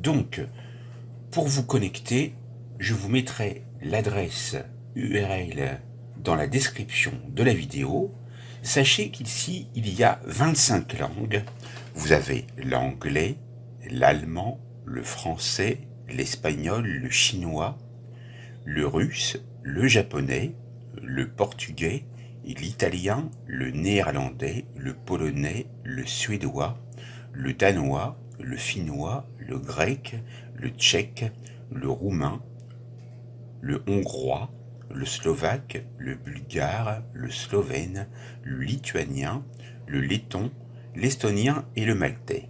Donc, pour vous connecter, je vous mettrai l'adresse URL dans la description de la vidéo. Sachez qu'ici, il y a 25 langues. Vous avez l'anglais, l'allemand, le français, l'espagnol, le chinois, le russe, le japonais, le portugais, l'italien, le néerlandais, le polonais, le suédois, le danois, le finnois, le grec, le tchèque, le roumain, le hongrois, le slovaque, le bulgare, le slovène, le lituanien, le letton, l'estonien et le maltais.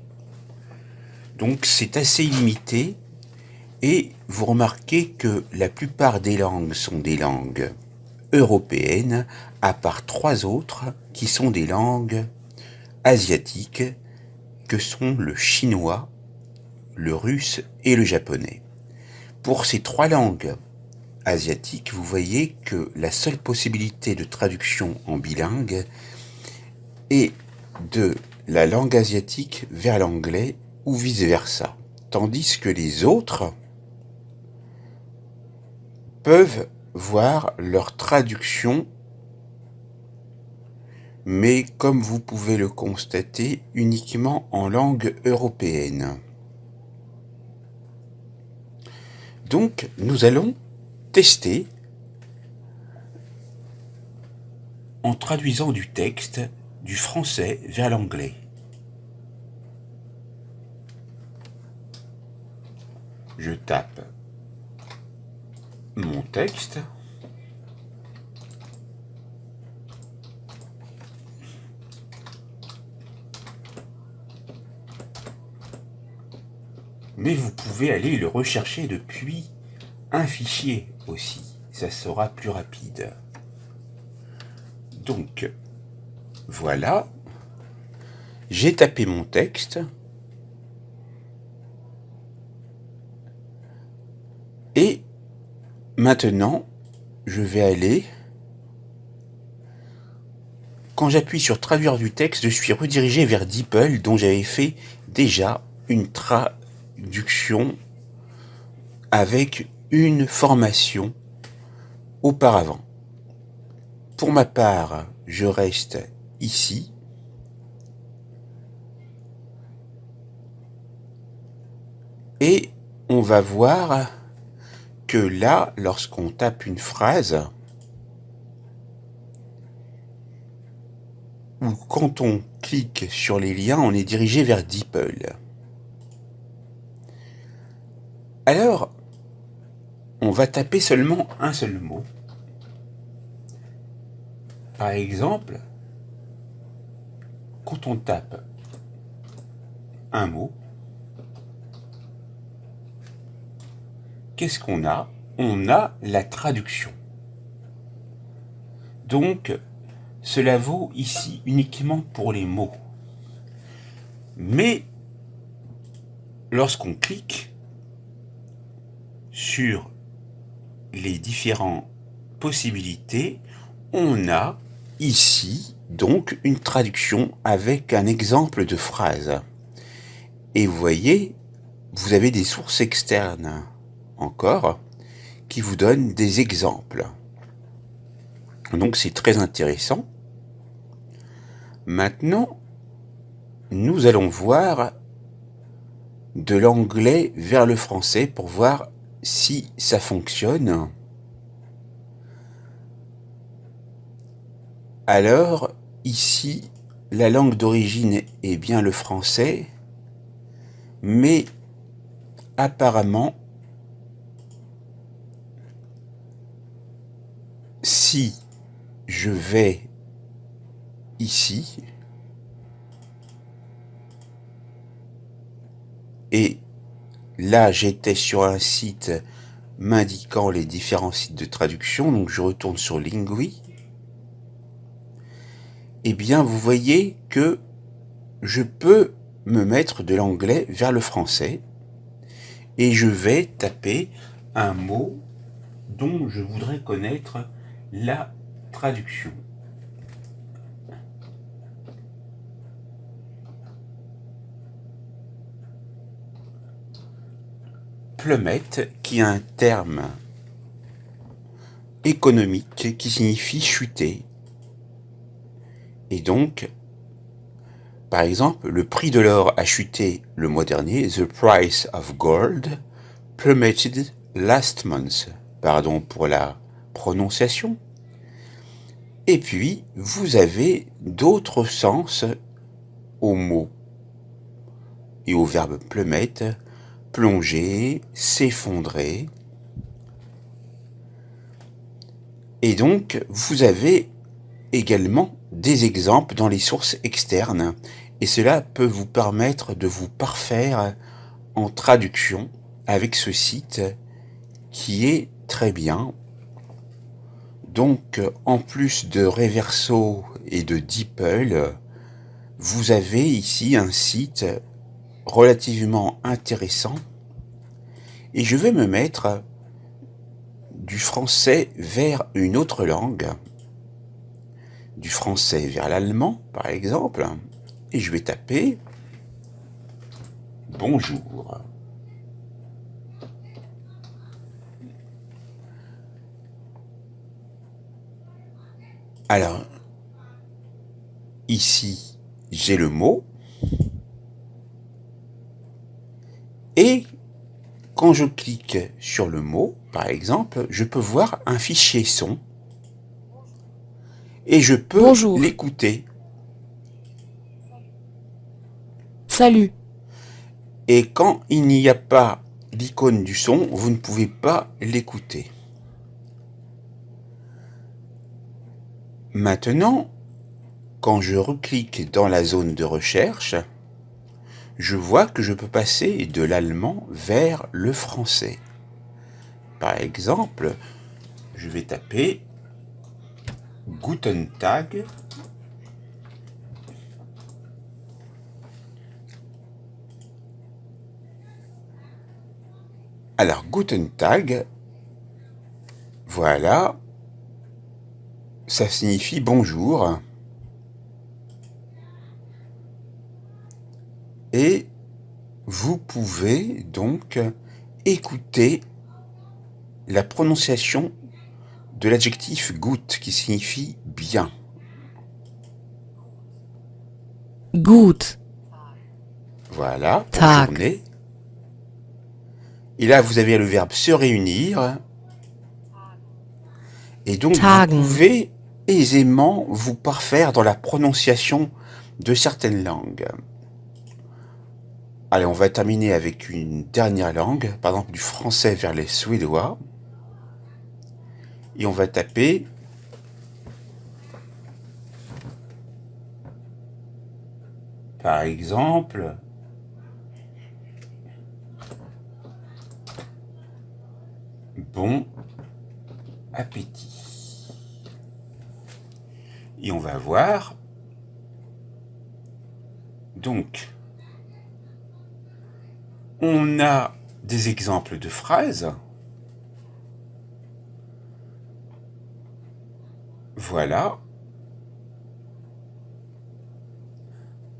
Donc c'est assez illimité et vous remarquez que la plupart des langues sont des langues européennes, à part 3 autres qui sont des langues asiatiques, que sont le chinois, le russe et le japonais. Pour ces 3 langues asiatiques, vous voyez que la seule possibilité de traduction en bilingue est de la langue asiatique vers l'anglais ou vice-versa, tandis que les autres peuvent voir leur traduction, mais comme vous pouvez le constater, uniquement en langue européenne. Donc, nous allons tester en traduisant du texte du français vers l'anglais. Je tape mon texte. Mais vous pouvez aller le rechercher depuis un fichier aussi. Ça sera plus rapide. Donc, voilà. J'ai tapé mon texte. Et maintenant, je vais aller... Quand j'appuie sur traduire du texte, je suis redirigé vers DeepL, dont j'avais fait déjà une traduction avec une formation auparavant. Pour ma part, je reste ici. Et on va voir que là, lorsqu'on tape une phrase, ou quand on clique sur les liens, on est dirigé vers DeepL. Alors, on va taper seulement un seul mot. Par exemple, quand on tape un mot, qu'est-ce qu'on a? On a la traduction. Donc, cela vaut ici uniquement pour les mots. Mais, lorsqu'on clique sur les différentes possibilités, on a ici donc une traduction avec un exemple de phrase. Et vous voyez, vous avez des sources externes encore qui vous donnent des exemples. Donc c'est très intéressant. Maintenant, nous allons voir de l'anglais vers le français pour voir si ça fonctionne. Alors, ici, la langue d'origine est bien le français, mais apparemment, si je vais ici, et là j'étais sur un site m'indiquant les différents sites de traduction, donc je retourne sur Lingui, et bien vous voyez que je peux me mettre de l'anglais vers le français, et je vais taper un mot dont je voudrais connaître la traduction. plummet, qui est un terme économique qui signifie chuter. Et donc, par exemple, le prix de l'or a chuté le mois dernier. The price of gold plummeted last month. Pardon pour la prononciation. Et puis, vous avez d'autres sens aux mots et au verbe plummet, plonger, s'effondrer. Et donc, vous avez également des exemples dans les sources externes, et cela peut vous permettre de vous parfaire en traduction avec ce site qui est très bien. Donc, en plus de Reverso et de DeepL, vous avez ici un site relativement intéressant, et je vais me mettre du français vers une autre langue, du français vers l'allemand par exemple, et je vais taper bonjour. Alors, ici, j'ai le mot, et quand je clique sur le mot, par exemple, je peux voir un fichier son, et je peux l'écouter. Salut. Et quand il n'y a pas l'icône du son, vous ne pouvez pas l'écouter. Maintenant, quand je reclique dans la zone de recherche, je vois que je peux passer de l'allemand vers le français. Par exemple, je vais taper Guten Tag. Alors, Guten Tag, voilà, ça signifie bonjour. Et vous pouvez donc écouter la prononciation de l'adjectif gut qui signifie bien. Gut. Voilà, pour Tag. journée. Et là, vous avez le verbe se réunir. Et donc, Tagen. vous pouvez aisément vous parfaire dans la prononciation de certaines langues. Allez, on va terminer avec une dernière langue, par exemple du français vers les suédois. Et on va taper par exemple bon appétit. Et on va voir donc on a des exemples de phrases. Voilà.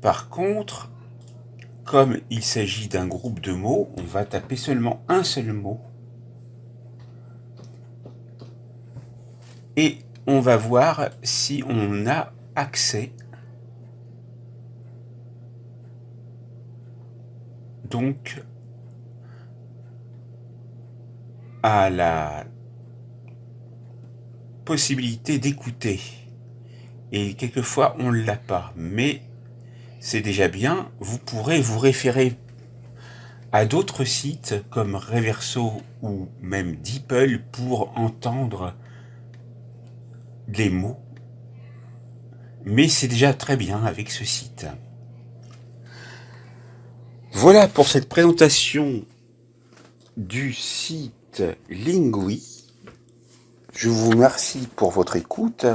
Par contre, comme il s'agit d'un groupe de mots, on va taper seulement un seul mot. Et on va voir si on a accès donc à la possibilité d'écouter. Et quelquefois on ne l'a pas, mais c'est déjà bien. Vous pourrez vous référer à d'autres sites comme Reverso ou même DeepL pour entendre les mots. Mais c'est déjà très bien avec ce site. Voilà pour cette présentation du site Lingui. Je vous remercie pour votre écoute